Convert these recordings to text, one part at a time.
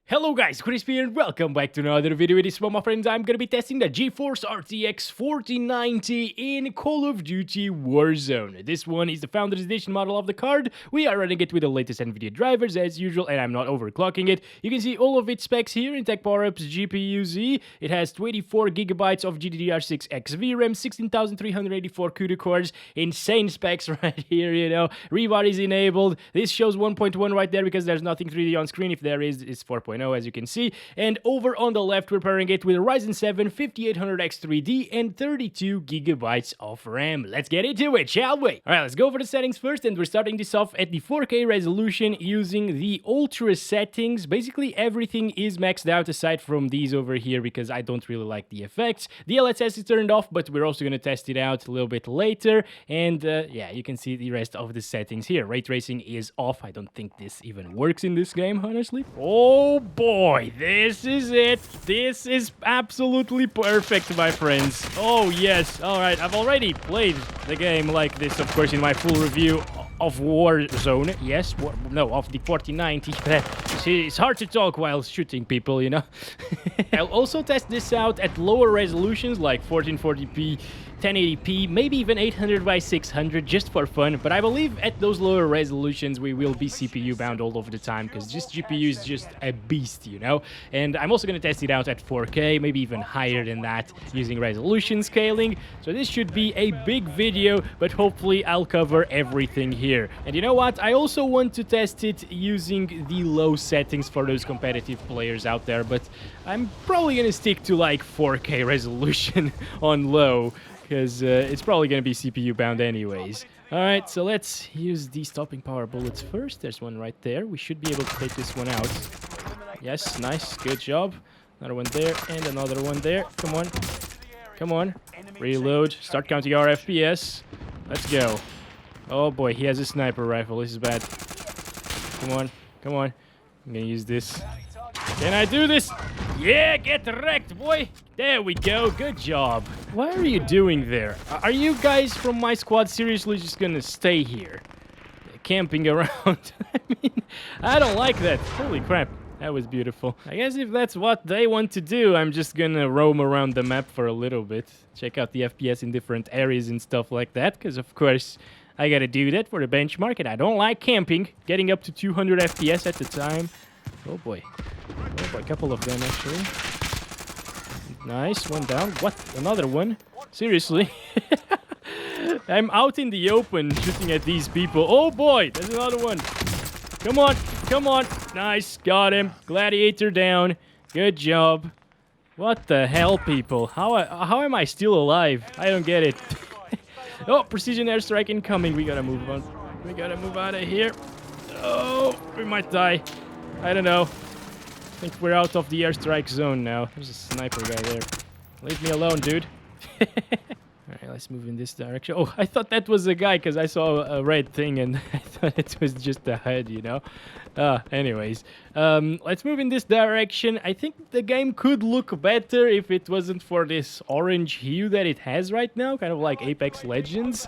Hello guys, Crispy here and welcome back to another video. With this one, my friends, I'm gonna be testing the GeForce RTX 4090 in Call of Duty Warzone. This one is the Founders Edition model of the card. We are running it with the latest Nvidia drivers as usual, and I'm not overclocking it. You can see all of its specs here in Tech PowerUp's GPU-Z. It has 24GB of GDDR6X VRAM, 16,384 CUDA cores, insane specs right here, you know. Rebar is enabled. This shows 1.1 right there because there's nothing 3D on screen. If there is, it's 4.0. As you can see, and over on the left we're pairing it with a Ryzen 7 5800X 3D and 32GB of RAM. Let's get into it, shall we? Alright, let's go for the settings first, and we're starting this off at the 4K resolution using the Ultra settings. Basically everything is maxed out aside from these over here because I don't really like the effects. DLSS is turned off, but we're also going to test it out a little bit later, and yeah, you can see the rest of the settings here. Ray tracing is off. I don't think this even works in this game, honestly. Oh boy, this is it. This is absolutely perfect, my friends. Oh yes. All right, I've already played the game like this, of course, in my full review of Warzone. Yes, no, of the 4090. It's hard to talk while shooting people, you know. I'll also test this out at lower resolutions like 1440p, 1080p, maybe even 800 by 600 just for fun, but I believe at those lower resolutions we will be CPU bound all over the time because this GPU is just a beast, you know. And I'm also going to test it out at 4K, maybe even higher than that, using resolution scaling. So this should be a big video, but hopefully I'll cover everything here. And you know what, I also want to test it using the low settings for those competitive players out there, but I'm probably going to stick to like 4K resolution on low, because it's probably going to be CPU bound anyways. Alright, so let's use these stopping power bullets first. There's one right there. We should be able to take this one out. Yes, nice, good job. Another one there, and another one there. Come on. Come on. Reload. Start counting our FPS. Let's go. Oh boy, he has a sniper rifle. This is bad. Come on. Come on. I'm going to use this. Can I do this? Yeah, get wrecked, boy. There we go. Good job. What are you doing there? Are you guys from my squad seriously just gonna stay here? Camping around? I mean, I don't like that. Holy crap. That was beautiful. I guess if that's what they want to do, I'm just gonna roam around the map for a little bit. Check out the FPS in different areas and stuff like that, because of course I gotta do that for the benchmark, and I don't like camping. Getting up to 200 FPS at the time. Oh boy. Oh boy, a couple of them actually. Nice, one down. What? Another one? Seriously? I'm out in the open shooting at these people. Oh boy, there's another one. Come on, come on. Nice, got him. Gladiator down. Good job. What the hell, people? How am I still alive? I don't get it. Oh, precision airstrike incoming. We gotta move on. We gotta move out of here. Oh, we might die. I don't know. I think we're out of the airstrike zone now. There's a sniper guy there. Leave me alone, dude. Alright, let's move in this direction. Oh, I thought that was a guy because I saw a red thing and I thought it was just a head, you know? Anyways. Let's move in this direction. I think the game could look better if it wasn't for this orange hue that it has right now, kind of like Apex Legends.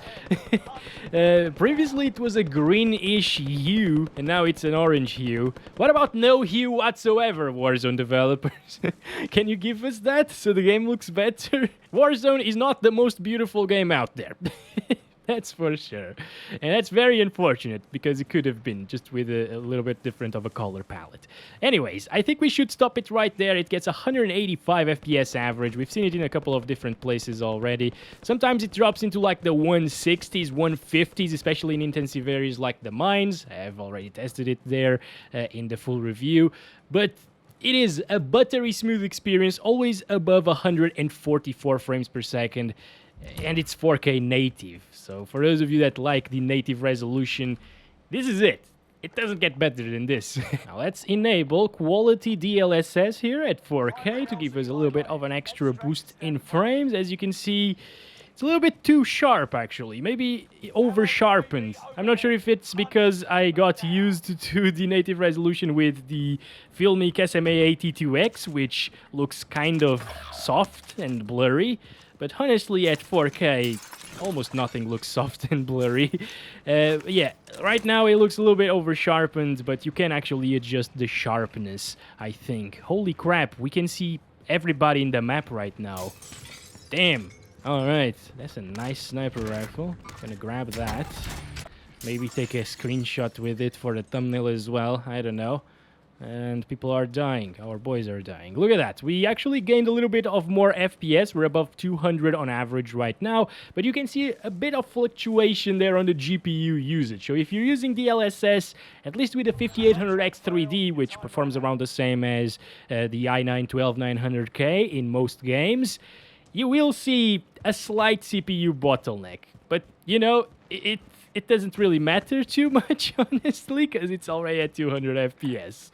Previously it was a greenish hue, and now it's an orange hue. What about no hue whatsoever, Warzone developers? Can you give us that so the game looks better? Warzone is not the most beautiful game out there. That's for sure. And that's very unfortunate because it could have been just with a little bit different of a color palette. Anyways, I think we should stop it right there. It gets 185 FPS average. We've seen it in a couple of different places already. Sometimes it drops into like the 160s, 150s, especially in intensive areas like the mines. I've already tested it there in the full review. But it is a buttery smooth experience, always above 144 frames per second. And it's 4K native, so for those of you that like the native resolution, this is it. It doesn't get better than this. Now let's enable quality DLSS here at 4K to give us a little bit of an extra boost in frames. As you can see, it's a little bit too sharp actually, maybe over sharpened. I'm not sure if it's because I got used to the native resolution with the Filmic SMA82X, which looks kind of soft and blurry. But honestly, at 4K, almost nothing looks soft and blurry. Yeah, right now it looks a little bit over sharpened, but you can actually adjust the sharpness, I think. Holy crap, we can see everybody in the map right now. Damn. Alright, that's a nice sniper rifle. Gonna grab that. Maybe take a screenshot with it for the thumbnail as well. I don't know. And people are dying. Our boys are dying. Look at that. We actually gained a little bit of more FPS. We're above 200 on average right now. But you can see a bit of fluctuation there on the GPU usage. So if you're using DLSS, at least with the 5800X 3D, which performs around the same as the i9-12900K in most games, you will see a slight CPU bottleneck. But, you know, it doesn't really matter too much, honestly, because it's already at 200 FPS.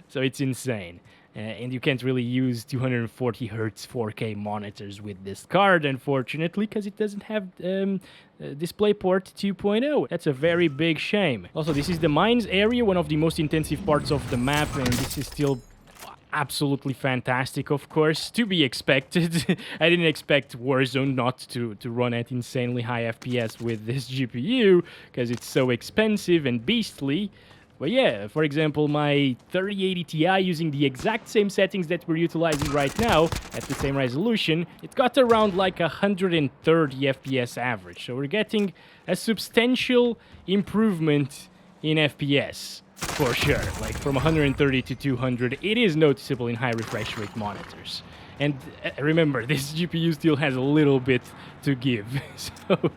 So it's insane. And you can't really use 240 Hz 4K monitors with this card, unfortunately, because it doesn't have DisplayPort 2.0. That's a very big shame. Also, this is the mines area, one of the most intensive parts of the map, and this is still absolutely fantastic, of course, to be expected. I didn't expect Warzone not to run at insanely high FPS with this GPU, because it's so expensive and beastly. But yeah, for example, my 3080 Ti using the exact same settings that we're utilizing right now, at the same resolution, it got around like 130 FPS average. So we're getting a substantial improvement in FPS. For sure, like from 130 to 200, it is noticeable in high refresh rate monitors. And remember, this GPU still has a little bit to give. So,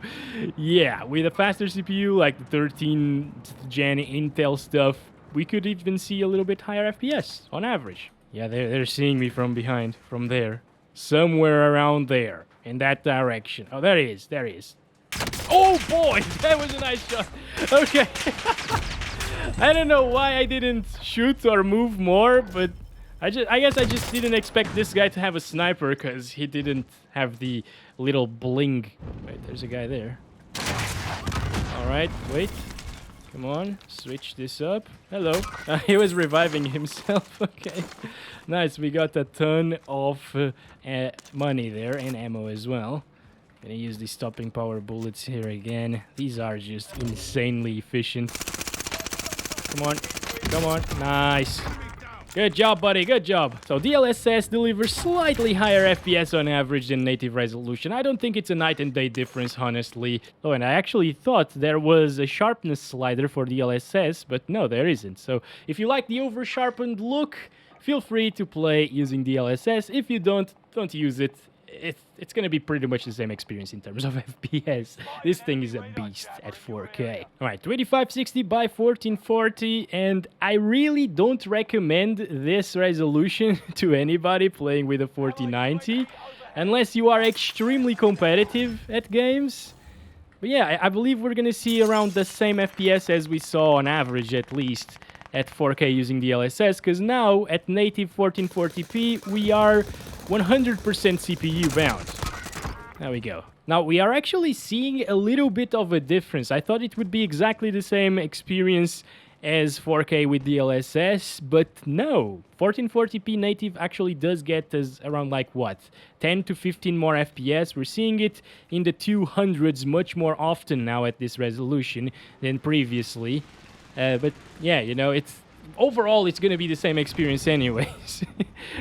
yeah, with a faster CPU like the 13th gen Intel stuff, we could even see a little bit higher FPS on average. Yeah, they're seeing me from behind, from there. Somewhere around there, in that direction. Oh, there he is, there he is. Oh boy, that was a nice shot. Okay. I don't know why I didn't shoot or move more, but I guess I just didn't expect this guy to have a sniper because he didn't have the little bling. Wait, there's a guy there. Alright, wait. Come on, switch this up. Hello. He was reviving himself. Okay. Nice, we got a ton of money there and ammo as well. Gonna use the stopping power bullets here again. These are just insanely efficient. Come on, come on, nice. Good job, buddy, good job. So DLSS delivers slightly higher FPS on average than native resolution. I don't think it's a night and day difference, honestly. Oh, and I actually thought there was a sharpness slider for DLSS, but no, there isn't. So if you like the over-sharpened look, feel free to play using DLSS. If you don't use it. It's going to be pretty much the same experience in terms of FPS. This thing is a beast at 4K. Alright, 2560 by 1440, and I really don't recommend this resolution to anybody playing with a 4090, unless you are extremely competitive at games. But yeah, I believe we're going to see around the same FPS as we saw on average, at least, at 4K using DLSS, because now at native 1440p we are 100% CPU bound. There we go. Now we are actually seeing a little bit of a difference. I thought it would be exactly the same experience as 4K with DLSS, but no. 1440p native actually does get us around like what? 10 to 15 more FPS. We're seeing it in the 200s much more often now at this resolution than previously. But yeah, you know, overall it's going to be the same experience anyways.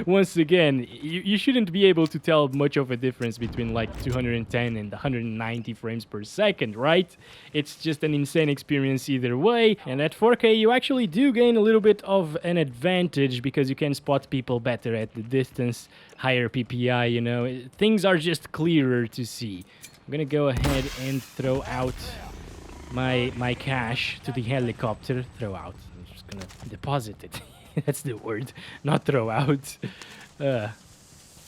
Once again, you shouldn't be able to tell much of a difference between like 210 and 190 frames per second, right? It's just an insane experience either way. And at 4K you actually do gain a little bit of an advantage because you can spot people better at the distance, higher PPI, you know. Things are just clearer to see. I'm going to go ahead and throw out my cash to the helicopter. Throw out. I'm just gonna deposit it. That's the word, not throw out.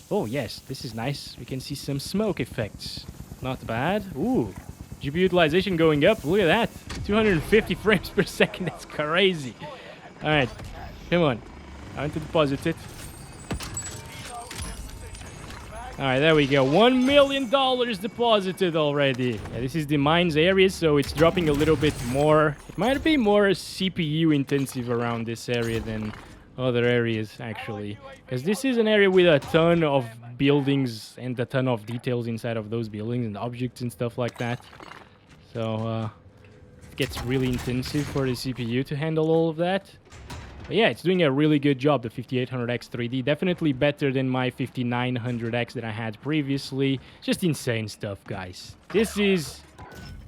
Oh yes, this is nice. We can see some smoke effects. Not bad. Ooh, GPU utilization going up. Look at that, 250 frames per second. That's crazy. All right, come on. I want to deposit it. Alright, there we go. $1 million deposited already. Yeah, this is the mines area, so it's dropping a little bit more. It might be more CPU intensive around this area than other areas, actually. Because this is an area with a ton of buildings and a ton of details inside of those buildings and objects and stuff like that. So, it gets really intensive for the CPU to handle all of that. But yeah, it's doing a really good job, the 5800X 3D. Definitely better than my 5900X that I had previously. Just insane stuff, guys. This is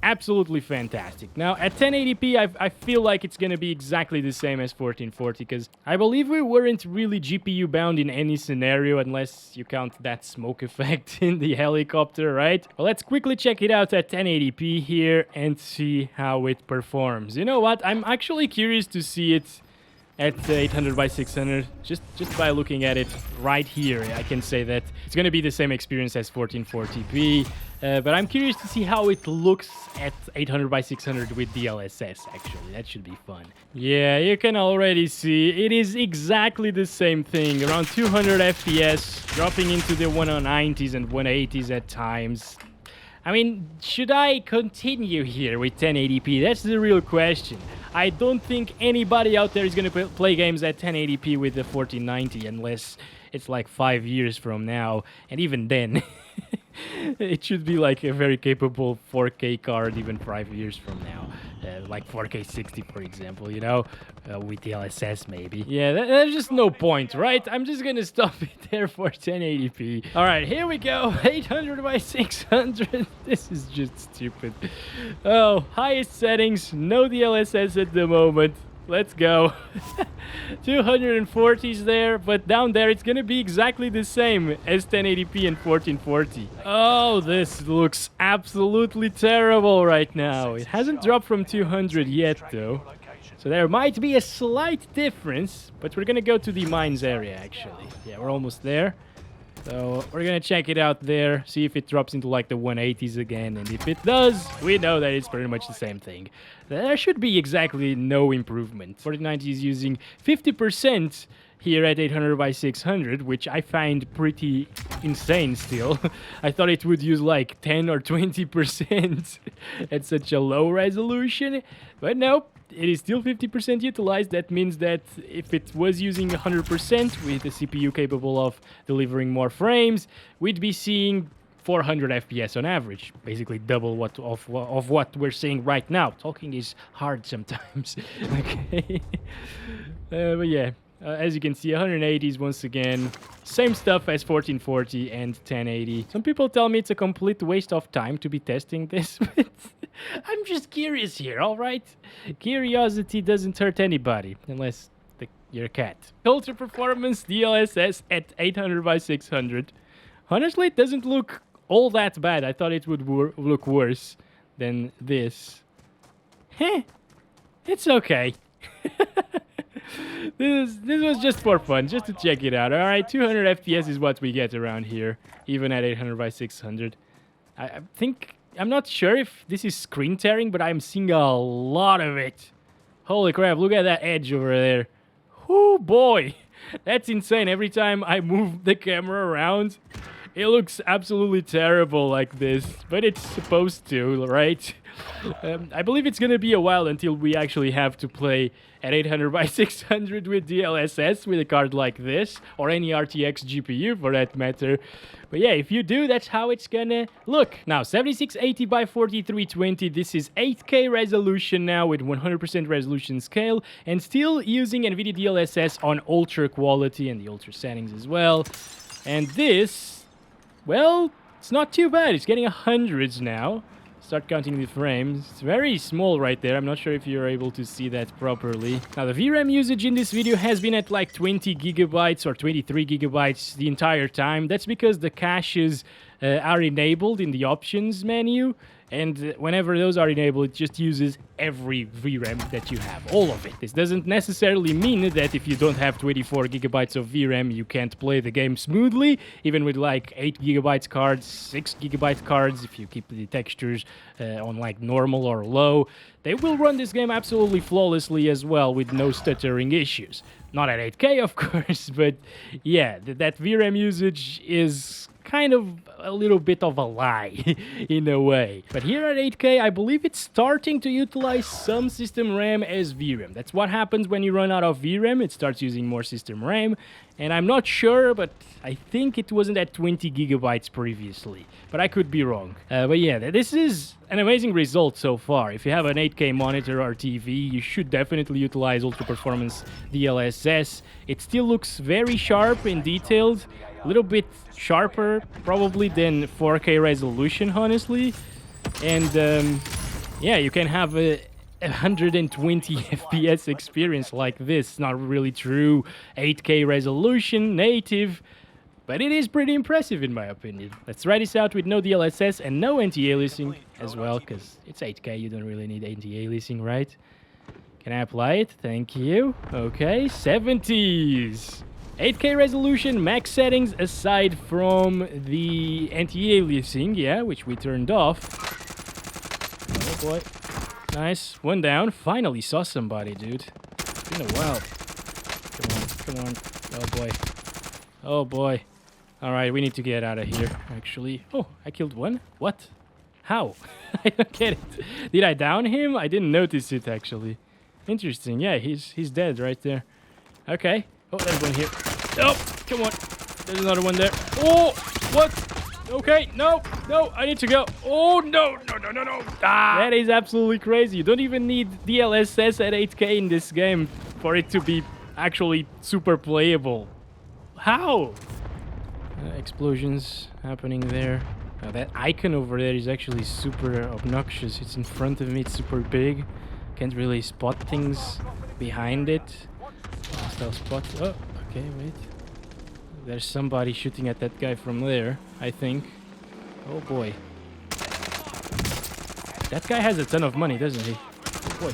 absolutely fantastic. Now, at 1080p, I feel like it's going to be exactly the same as 1440, because I believe we weren't really GPU bound in any scenario, unless you count that smoke effect in the helicopter, right? Well, let's quickly check it out at 1080p here and see how it performs. You know what? I'm actually curious to see it at 800 by 600. Just by looking at it right here, I can say that it's going to be the same experience as 1440p. But I'm curious to see how it looks at 800 by 600 with DLSS, actually. That should be fun. Yeah, you can already see it is exactly the same thing. Around 200 FPS, dropping into the 190s and 180s at times. I mean, should I continue here with 1080p? That's the real question. I don't think anybody out there is going to play games at 1080p with the 1490 unless it's like 5 years from now. And even then, it should be like a very capable 4K card even 5 years from now. Like 4K 60, for example, you know, with DLSS maybe. Yeah, there's just no point, right? I'm just gonna stop it there for 1080p. All right, here we go. 800 by 600. This is just stupid. Oh, highest settings, no DLSS at the moment. Let's go. 240s there, but down there it's gonna be exactly the same as 1080p and 1440. Oh, this looks absolutely terrible right now. It hasn't dropped from 200 yet though, so there might be a slight difference, but we're gonna go to the mines area actually. Yeah, we're almost there. So we're gonna check it out there, see if it drops into like the 180s again, and if it does, we know that it's pretty much the same thing. There should be exactly no improvement. 4090 is using 50% here at 800 by 600, which I find pretty insane still. I thought it would use like 10 or 20% at such a low resolution, but nope. It is still 50% utilized. That means that if it was using 100% with the CPU capable of delivering more frames, we'd be seeing 400 FPS on average, basically double of what we're seeing right now. Talking is hard sometimes. Okay, but yeah. As you can see, 180s once again. Same stuff as 1440 and 1080. Some people tell me it's a complete waste of time to be testing this, but I'm just curious here, alright? Curiosity doesn't hurt anybody, unless you're a cat. Ultra performance DLSS at 800 by 600. Honestly, it doesn't look all that bad. I thought it would look worse than this. Heh, it's okay. This was just for fun, just to check it out. Alright, 200 FPS is what we get around here, even at 800 by 600. I'm not sure if this is screen tearing, but I'm seeing a lot of it. Holy crap, look at that edge over there. Oh boy, that's insane. Every time I move the camera around, it looks absolutely terrible like this, but it's supposed to, right? I believe it's gonna be a while until we actually have to play at 800 by 600 with DLSS with a card like this, or any RTX GPU for that matter. But yeah, if you do, that's how it's gonna look. Now, 7680 by 4320, this is 8K resolution now with 100% resolution scale, and still using Nvidia DLSS on ultra quality and the ultra settings as well. And this, well, it's not too bad. It's getting hundreds now. Start counting the frames. It's very small right there. I'm not sure if you're able to see that properly. Now, the VRAM usage in this video has been at like 20 gigabytes or 23 gigabytes the entire time. That's because the caches are enabled in the options menu. And whenever those are enabled, it just uses every VRAM that you have, all of it. This doesn't necessarily mean that if you don't have 24 gigabytes of VRAM, you can't play the game smoothly, even with like 8 gigabytes cards, 6 gigabyte cards, if you keep the textures on like normal or low. They will run this game absolutely flawlessly as well with no stuttering issues. Not at 8K, of course, but yeah, that VRAM usage is kind of a little bit of a lie in a way. But here at 8K, I believe it's starting to utilize some system RAM as VRAM. That's what happens when you run out of VRAM. It starts using more system RAM. And I'm not sure, but I think it wasn't at 20 gigabytes previously. But I could be wrong. But yeah, this is an amazing result so far. If you have an 8K monitor or TV, you should definitely utilize ultra performance DLSS. It still looks very sharp and detailed. A little bit sharper probably than 4K resolution, honestly. And yeah, you can have a 120 FPS experience like this. Not really true 8K resolution native, but it is pretty impressive in my opinion. Let's try this out with no DLSS and no anti-aliasing as well, because it's 8K, you don't really need anti-aliasing, right? Can I apply it? Thank you. Okay, 70s. 8K resolution, max settings aside from the anti-aliasing, yeah, which we turned off. Oh boy. Nice. One down. Finally saw somebody, dude. It's been a while. Come on. Oh boy. Oh boy. Alright, we need to get out of here, actually. Oh, I killed one? What? How? I don't get it. Did I down him? I didn't notice it, actually. Interesting. Yeah, he's dead right there. Okay. Oh, there's one here. Oh, come on. There's another one there. Oh, what? Okay, no, I need to go. Oh, no. Ah, that is absolutely crazy. You don't even need DLSS at 8K in this game for it to be actually super playable. How? Explosions happening there. That icon over there is actually super obnoxious. It's in front of me, it's super big. Can't really spot things behind it. I'll spot. Oh, okay, wait. There's somebody shooting at that guy from there, I think. Oh boy. That guy has a ton of money, doesn't he? Oh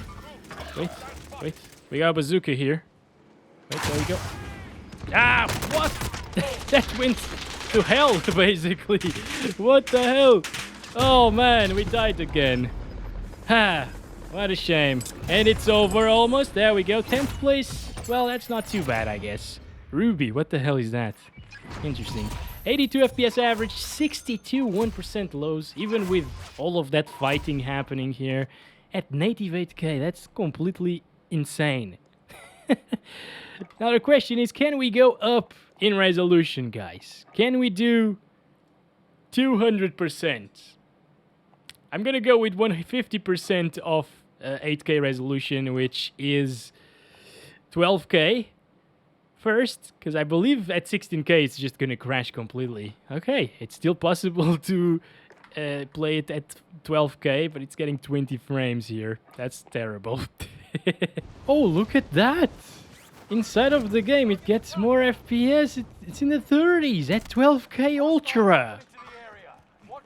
boy. Wait. We got a bazooka here. Wait, there we go. Ah, what? That went to hell, basically. What the hell? Oh man, we died again. Ha, what a shame. And it's over almost. There we go. 10th place. Well, that's not too bad, I guess. Ruby, what the hell is that? Interesting. 82 FPS average, 62 1% lows, even with all of that fighting happening here at native 8K. That's completely insane. Now the question is, can we go up in resolution, guys? Can we do 200%? I'm gonna go with 150% of 8K resolution, which is 12K. First, because I believe at 16K it's just gonna crash completely. Okay, it's still possible to play it at 12K, but it's getting 20 frames here. That's terrible. Oh, look at that! Inside of the game it gets more FPS. It's in the 30s at 12K Ultra.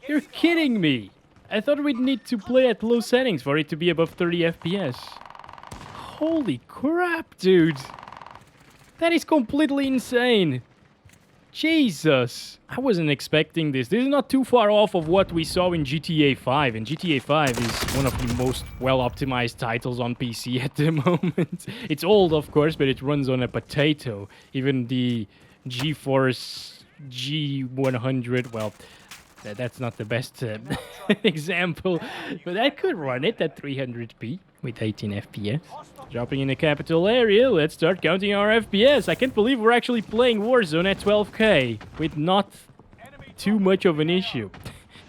You're kidding me! I thought we'd need to play at low settings for it to be above 30 FPS. Holy crap, dude! That is completely insane. Jesus. I wasn't expecting this. This is not too far off of what we saw in GTA 5. And GTA 5 is one of the most well-optimized titles on PC at the moment. It's old, of course, but it runs on a potato. Even the GeForce G100, well, that's not the best example. But that could run it at 300p with 18 FPS. Dropping in the capital area, let's start counting our FPS. I can't believe we're actually playing Warzone at 12K with not too much of an issue.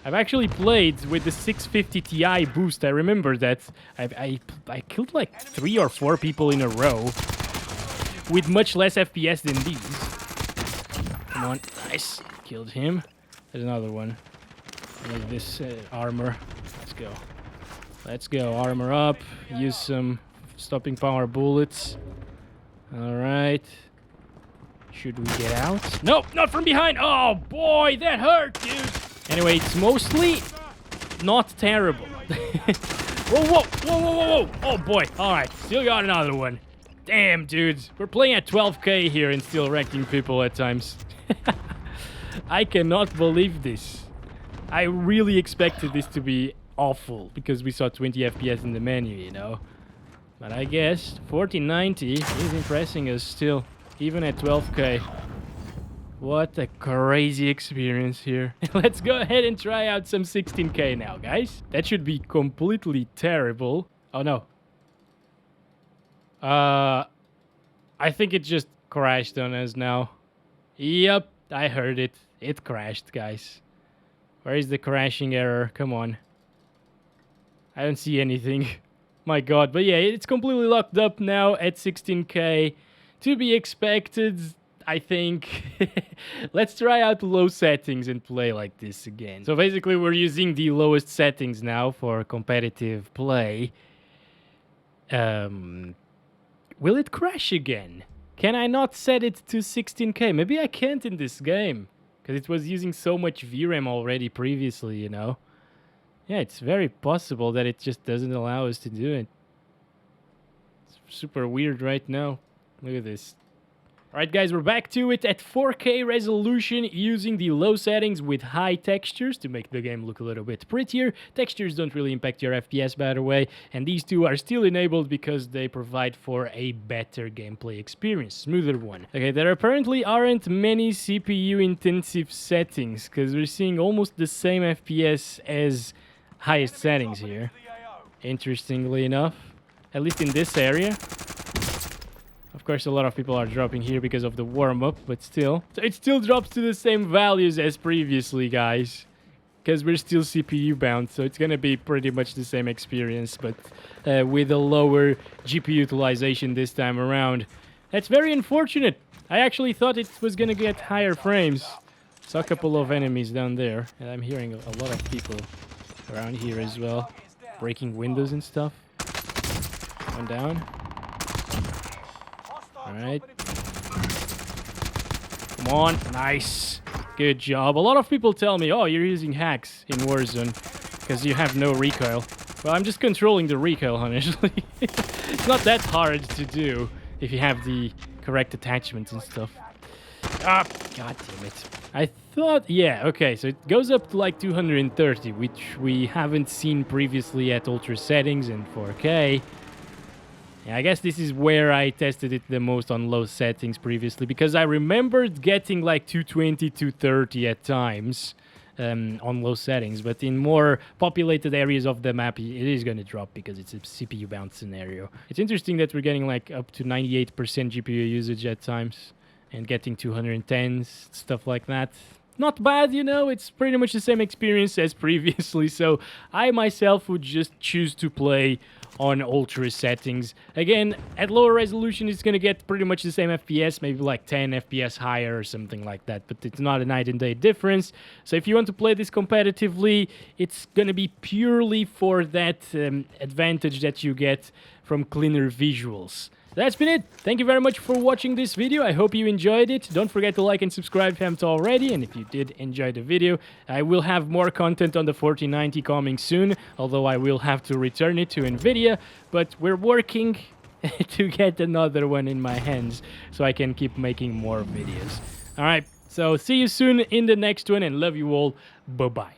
I've actually played with the 650 Ti boost. I remember that. I killed like 3 or 4 people in a row with much less FPS than these. Come on, nice. Killed him. There's another one. There's this armor. Let's go. Armor up. Use some stopping power bullets. Alright. Should we get out? Nope, not from behind. Oh boy, that hurt, dude. Anyway, it's mostly not terrible. Whoa. Oh boy. Alright, still got another one. Damn, dude. We're playing at 12K here and still wrecking people at times. I cannot believe this. I really expected this to be awful because we saw 20 FPS in the menu, you know. But I guess 1490 is impressing us still, even at 12K. What a crazy experience here. Let's go ahead and try out some 16K now, guys. That should be completely terrible. Oh, no. I think it just crashed on us now. Yep, I heard it. It crashed, guys. Where is the crashing error? Come on. I don't see anything. My god. But yeah, it's completely locked up now at 16K. To be expected, I think. Let's try out low settings and play like this again. So basically we're using the lowest settings now for competitive play. Will it crash again? Can I not set it to 16K? Maybe I can't in this game, because it was using so much VRAM already previously, you know? Yeah, it's very possible that it just doesn't allow us to do it. It's super weird right now. Look at this. Alright guys, we're back to it at 4K resolution using the low settings with high textures to make the game look a little bit prettier. Textures don't really impact your FPS, by the way, and these two are still enabled because they provide for a better gameplay experience, smoother one. Okay, there apparently aren't many CPU intensive settings because we're seeing almost the same FPS as highest settings here. Interestingly enough, at least in this area. Of course, a lot of people are dropping here because of the warm-up, but still. So it still drops to the same values as previously, guys. Because we're still CPU bound, so it's gonna be pretty much the same experience, but with a lower GPU utilization this time around. That's very unfortunate. I actually thought it was gonna get higher frames. Saw a couple of enemies down there, and I'm hearing a lot of people around here as well. Breaking windows and stuff. One down. Alright. Come on. Nice. Good job. A lot of people tell me, oh, you're using hacks in Warzone because you have no recoil. Well, I'm just controlling the recoil, honestly. It's not that hard to do if you have the correct attachments and stuff. Ah, god damn it. I thought, yeah, okay, so it goes up to like 230, which we haven't seen previously at ultra settings and 4K. Yeah, I guess this is where I tested it the most on low settings previously, because I remembered getting like 220, 230 at times on low settings, but in more populated areas of the map, it is going to drop because it's a CPU-bound scenario. It's interesting that we're getting like up to 98% GPU usage at times and getting 210s, stuff like that. Not bad, you know, it's pretty much the same experience as previously, so I myself would just choose to play on ultra settings. Again, at lower resolution, it's gonna get pretty much the same FPS, maybe like 10 FPS higher or something like that, but it's not a night and day difference. So if you want to play this competitively, it's gonna be purely for that advantage that you get from cleaner visuals. That's been it. Thank you very much for watching this video. I hope you enjoyed it. Don't forget to like and subscribe if you haven't already. And if you did enjoy the video, I will have more content on the 4090 coming soon, although I will have to return it to Nvidia. But we're working to get another one in my hands so I can keep making more videos. All right, so see you soon in the next one and love you all. Bye-bye.